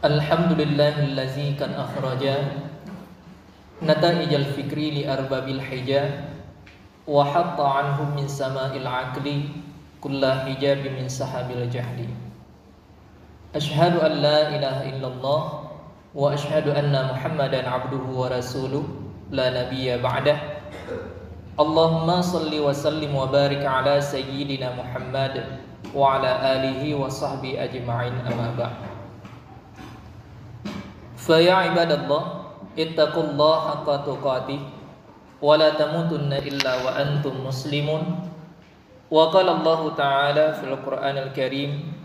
Alhamdulillahillazi kan akhraja nata'ijal fikri li arbabil hija wa hatta anhum min sama'il aqli kulla hijabi min sahabil jahli. Ashhadu an la ilaha illallah wa ashhadu anna Muhammadan abduhu wa rasuluh la nabiyya ba'dah. Allahumma salli wa sallim wa barik ala sayyidina Muhammad wa ala alihi wa sahbihi ajma'in, amma ba'd. Fa ya ibadallah ittaqullaha haqqa tuqatih wa la tamutunna illa wa antum muslimun. Wa qala Allah ta'ala fil Qur'anil Karim,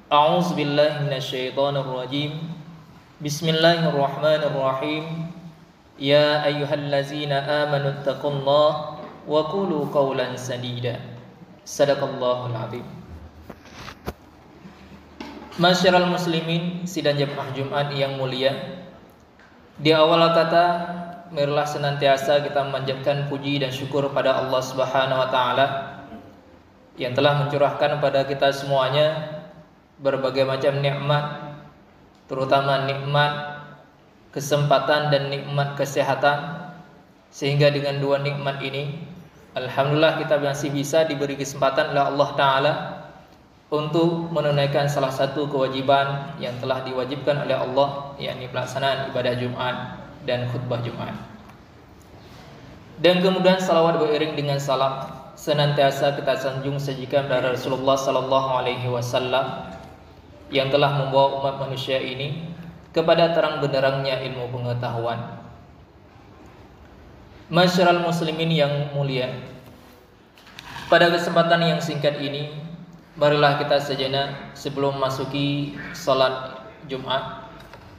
a'udzu billahi minasyaitonir rajim. Bismillahirrahmanirrahim. Ya ayyuhallazina amanu ittaqullaha wa qulu qawlan sadida. Sadaqallahul azim. Masyiral muslimin, sidang jemaah Jumat yang mulia. Di awal kata, marilah senantiasa kita memanjatkan puji dan syukur pada Allah Subhanahu wa taala yang telah mencurahkan pada kita semuanya berbagai macam nikmat, terutama nikmat kesempatan dan nikmat kesehatan, sehingga dengan dua nikmat ini alhamdulillah kita masih bisa diberi kesempatan oleh Allah taala untuk menunaikan salah satu kewajiban yang telah diwajibkan oleh Allah, yakni pelaksanaan ibadah Jumat dan khutbah Jumat. Dan kemudian salawat beriring dengan salam senantiasa kita sanjung sajikan dari Rasulullah sallallahu alaihi wasallam yang telah membawa umat manusia ini kepada terang benderangnya ilmu pengetahuan. Masyiral muslimin yang mulia, pada kesempatan yang singkat ini marilah kita sejenak sebelum masuki salat Jumat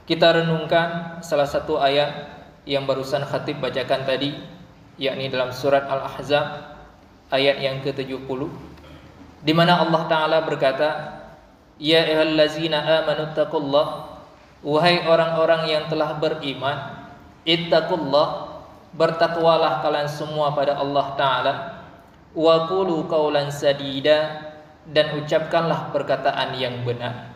kita renungkan salah satu ayat yang barusan khatib bacakan tadi, yakni dalam surat Al-Ahzab ayat yang ke-70, di mana Allah taala berkata, ya ayyuhallazina amanu taqullah, wahai orang-orang yang telah beriman, ittaqullah, bertakwalah kalian semua pada Allah taala, wa qulu qawlan sadida, dan ucapkanlah perkataan yang benar.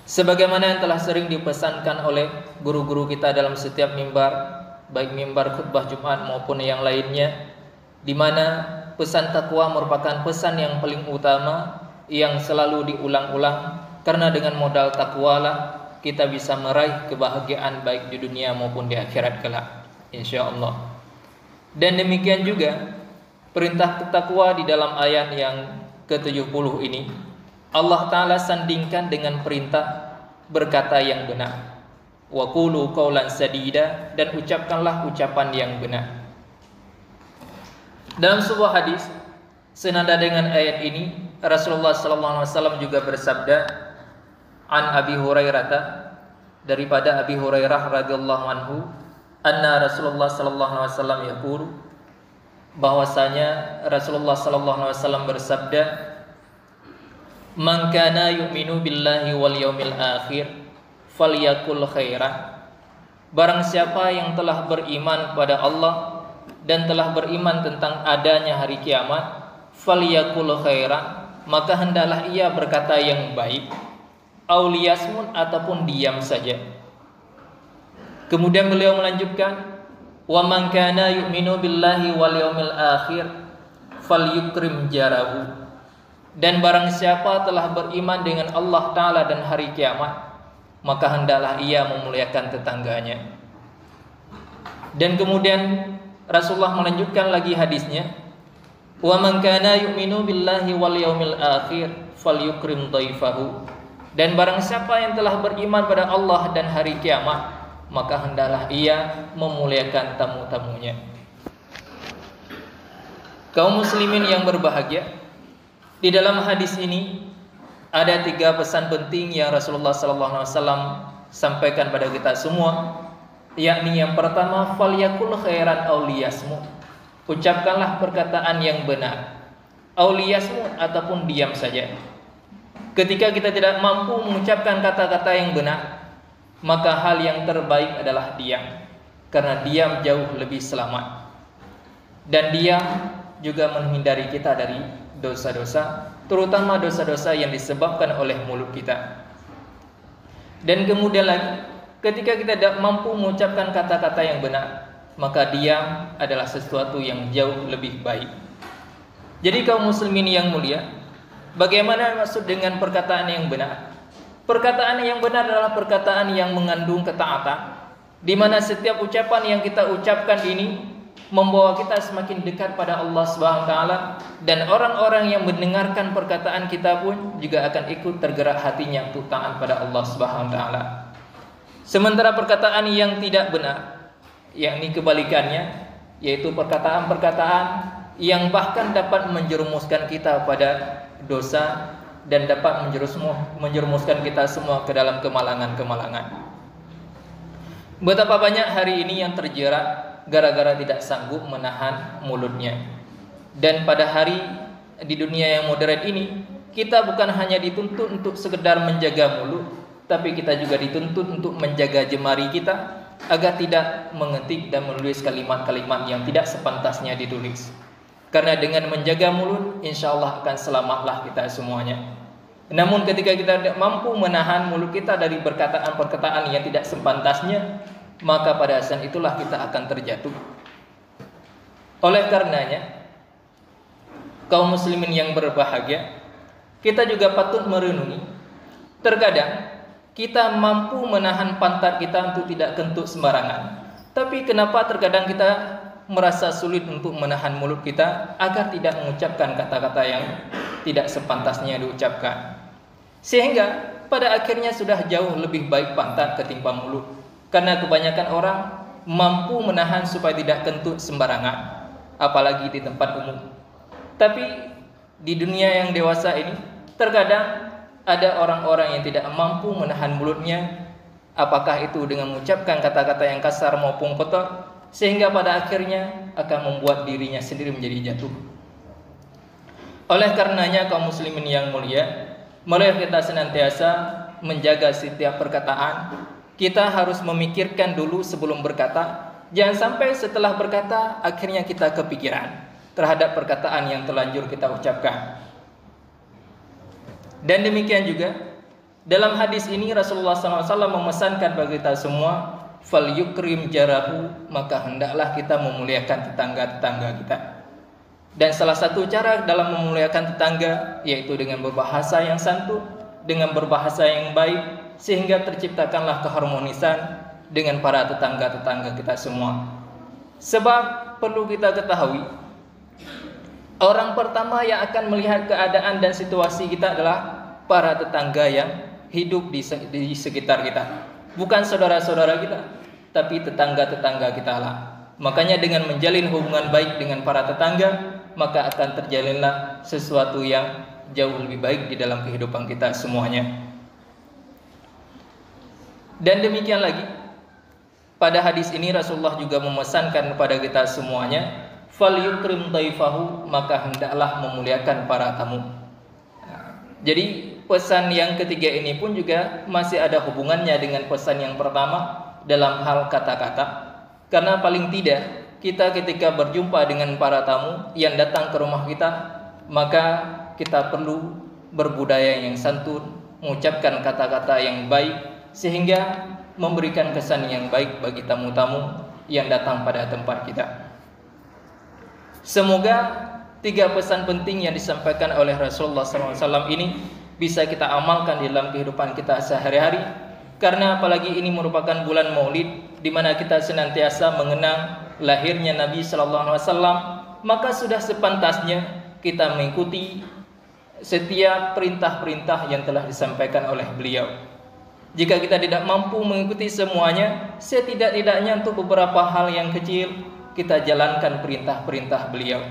Sebagaimana yang telah sering dipesankan oleh guru-guru kita dalam setiap mimbar, baik mimbar khutbah Jumat maupun yang lainnya, di mana pesan takwa merupakan pesan yang paling utama yang selalu diulang-ulang, karena dengan modal takwalah kita bisa meraih kebahagiaan baik di dunia maupun di akhirat kelak, insyaallah. Dan demikian juga perintah takwa di dalam ayat yang ke-70 ini Allah taala sandingkan dengan perintah berkata yang benar. Wa qulu qawlan sadida, dan ucapkanlah ucapan yang benar. Dalam sebuah hadis senada dengan ayat ini, Rasulullah sallallahu alaihi wasallam juga bersabda, an Abi Hurairah, daripada Abi Hurairah radhiyallahu anhu, anna Rasulullah sallallahu alaihi wasallam yaqulu, bahwasanya Rasulullah sallallahu alaihi wasallam bersabda, man kana yu'minu billahi wal yaumil akhir falyakul khairan, barang siapa yang telah beriman kepada Allah dan telah beriman tentang adanya hari kiamat, falyakul khairan, maka hendaklah ia berkata yang baik, aw liyasmut, ataupun diam saja. Kemudian beliau melanjutkan, wa man kana yu'minu billahi wal yaumil akhir falyukrim jarahu, dan barang siapa telah beriman dengan Allah taala dan hari kiamat, maka hendaklah ia memuliakan tetangganya. Dan kemudian Rasulullah melanjutkan lagi hadisnya, wa man kana yu'minu billahi wal yaumil akhir falyukrim dhaifahu, dan barang siapa yang telah beriman pada Allah dan hari kiamat, maka hendaklah ia memuliakan tamu-tamunya. Kaum muslimin yang berbahagia, di dalam hadis ini ada 3 pesan penting yang Rasulullah sallallahu alaihi wasallam sampaikan pada kita semua, yakni yang pertama, falyakul khairan aw liyasmut, ucapkanlah perkataan yang benar, aw liyasmut, ataupun diam saja. Ketika kita tidak mampu mengucapkan kata-kata yang benar, maka hal yang terbaik adalah diam, karena diam jauh lebih selamat. Dan diam juga menghindari kita dari dosa-dosa, terutama dosa-dosa yang disebabkan oleh mulut kita. Dan kemudian lagi, ketika kita tidak mampu mengucapkan kata-kata yang benar, maka diam adalah sesuatu yang jauh lebih baik. Jadi kaum muslimin yang mulia, bagaimana maksud dengan perkataan yang benar? Perkataan yang benar adalah perkataan yang mengandung ketaatan, di mana setiap ucapan yang kita ucapkan ini membawa kita semakin dekat pada Allah Subhanahu wa taala, dan orang-orang yang mendengarkan perkataan kita pun juga akan ikut tergerak hatinya untuk taat pada Allah Subhanahu wa taala. Sementara perkataan yang tidak benar, yakni kebalikannya, yaitu perkataan-perkataan yang bahkan dapat menjerumuskan kita pada dosa dan dapat menjerumuskan kita semua ke dalam kemalangan-kemalangan. Betapa banyak hari ini yang terjerat gara-gara tidak sanggup menahan mulutnya. Dan pada hari di dunia yang modern ini, kita bukan hanya dituntut untuk sekedar menjaga mulut, tapi kita juga dituntut untuk menjaga jemari kita agar tidak mengetik dan menulis kalimat-kalimat yang tidak sepantasnya ditulis. Karena dengan menjaga mulut, insya Allah akan selamatlah kita semuanya. Namun ketika kita tidak mampu menahan mulut kita dari perkataan-perkataan yang tidak sepantasnya, maka pada saat itulah kita akan terjatuh. Oleh karenanya, kaum muslimin yang berbahagia, kita juga patut merenungi. Terkadang kita mampu menahan pantat kita untuk tidak kentut sembarangan, tapi kenapa terkadang kita merasa sulit untuk menahan mulut kita agar tidak mengucapkan kata-kata yang tidak sepantasnya diucapkan, sehingga pada akhirnya sudah jauh lebih baik pantat ketimbang mulut. Karena kebanyakan orang mampu menahan supaya tidak kentut sembarangan, apalagi di tempat umum. Tapi di dunia yang dewasa ini, terkadang ada orang-orang yang tidak mampu menahan mulutnya, apakah itu dengan mengucapkan kata-kata yang kasar maupun kotor, sehingga pada akhirnya akan membuat dirinya sendiri menjadi jatuh. Oleh karenanya kaum muslimin yang mulia, mari kita senantiasa menjaga setiap perkataan. Kita harus memikirkan dulu sebelum berkata. Jangan sampai setelah berkata akhirnya kita kepikiran terhadap perkataan yang terlanjur kita ucapkan. Dan demikian juga dalam hadis ini Rasulullah SAW memesankan bagi kita semua, fal yukrim jarahu, maka hendaklah kita memuliakan tetangga-tetangga kita. Dan salah satu cara dalam memuliakan tetangga yaitu dengan berbahasa yang santun, dengan berbahasa yang baik, sehingga terciptakanlah keharmonisan dengan para tetangga-tetangga kita semua. Sebab perlu kita ketahui, orang pertama yang akan melihat keadaan dan situasi kita adalah para tetangga yang hidup di sekitar kita. Bukan saudara-saudara kita, tapi tetangga-tetangga kita lah. Makanya dengan menjalin hubungan baik dengan para tetangga, maka akan terjalinlah sesuatu yang jauh lebih baik di dalam kehidupan kita semuanya. Dan demikian lagi, pada hadis ini Rasulullah juga memesankan kepada kita semuanya, fal yukrim dhaifahu, maka hendaklah memuliakan para tamu. Jadi pesan yang ketiga ini pun juga masih ada hubungannya dengan pesan yang pertama dalam hal kata-kata. Karena paling tidak kita ketika berjumpa dengan para tamu yang datang ke rumah kita, maka kita perlu berbudaya yang santun, mengucapkan kata-kata yang baik, sehingga memberikan kesan yang baik bagi tamu-tamu yang datang pada tempat kita. Semoga 3 pesan penting yang disampaikan oleh Rasulullah SAW ini bisa kita amalkan di dalam kehidupan kita sehari-hari. Karena apalagi ini merupakan bulan Maulid, di mana kita senantiasa mengenang lahirnya Nabi SAW, maka sudah sepantasnya kita mengikuti setiap perintah-perintah yang telah disampaikan oleh beliau. Jika kita tidak mampu mengikuti semuanya, setidak-tidaknya untuk beberapa hal yang kecil kita jalankan perintah-perintah beliau.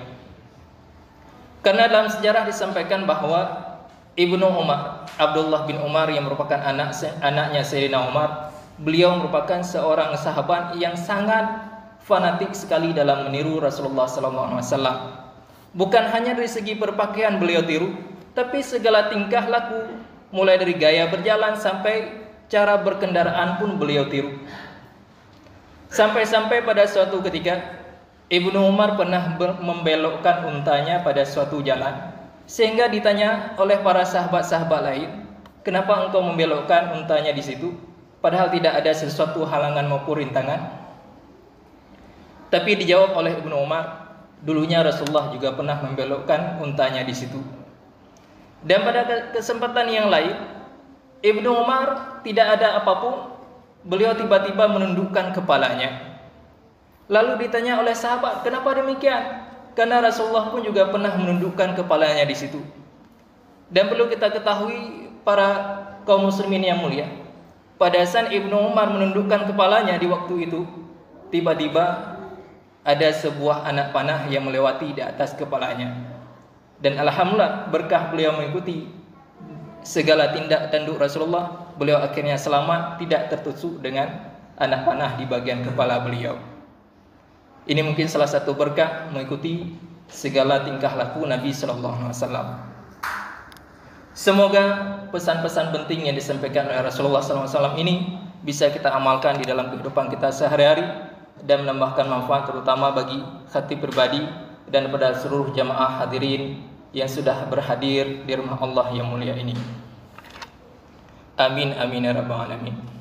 Karena dalam sejarah disampaikan bahwa Ibnu Umar, Abdullah bin Umar yang merupakan anaknya Sayyidina Umar, beliau merupakan seorang sahabat yang sangat fanatik sekali dalam meniru Rasulullah SAW. Bukan hanya dari segi berpakaian beliau tiru, tapi segala tingkah laku, mulai dari gaya berjalan sampai cara berkendaraan pun beliau tiru. Sampai-sampai pada suatu ketika Ibnu Umar pernah membelokkan untanya pada suatu jalan, sehingga ditanya oleh para sahabat-sahabat lain, kenapa engkau membelokkan untanya di situ? Padahal tidak ada sesuatu halangan maupun rintangan. Tapi dijawab oleh Ibnu Umar, dulunya Rasulullah juga pernah membelokkan untanya di situ. Dan pada kesempatan yang lain, Ibnu Umar tidak ada apapun, beliau tiba-tiba menundukkan kepalanya. Lalu ditanya oleh sahabat, kenapa demikian? Karena Rasulullah pun juga pernah menundukkan kepalanya di situ. Dan perlu kita ketahui para kaum muslimin yang mulia, pada saat Ibnu Umar menundukkan kepalanya di waktu itu, tiba-tiba ada sebuah anak panah yang melewati di atas kepalanya. Dan alhamdulillah berkah beliau mengikuti segala tindak tanduk Rasulullah, beliau akhirnya selamat, tidak tertusuk dengan anak panah di bagian kepala beliau. Ini mungkin salah satu berkah mengikuti segala tingkah laku Nabi sallallahu alaihi wasallam. Semoga pesan-pesan penting yang disampaikan oleh Rasulullah sallallahu alaihi wasallam ini bisa kita amalkan di dalam kehidupan kita sehari-hari dan menambahkan manfaat terutama bagi khatib pribadi dan pada seluruh jamaah hadirin yang sudah berhadir di rumah Allah yang mulia ini. Amin amin ya rabbal alamin.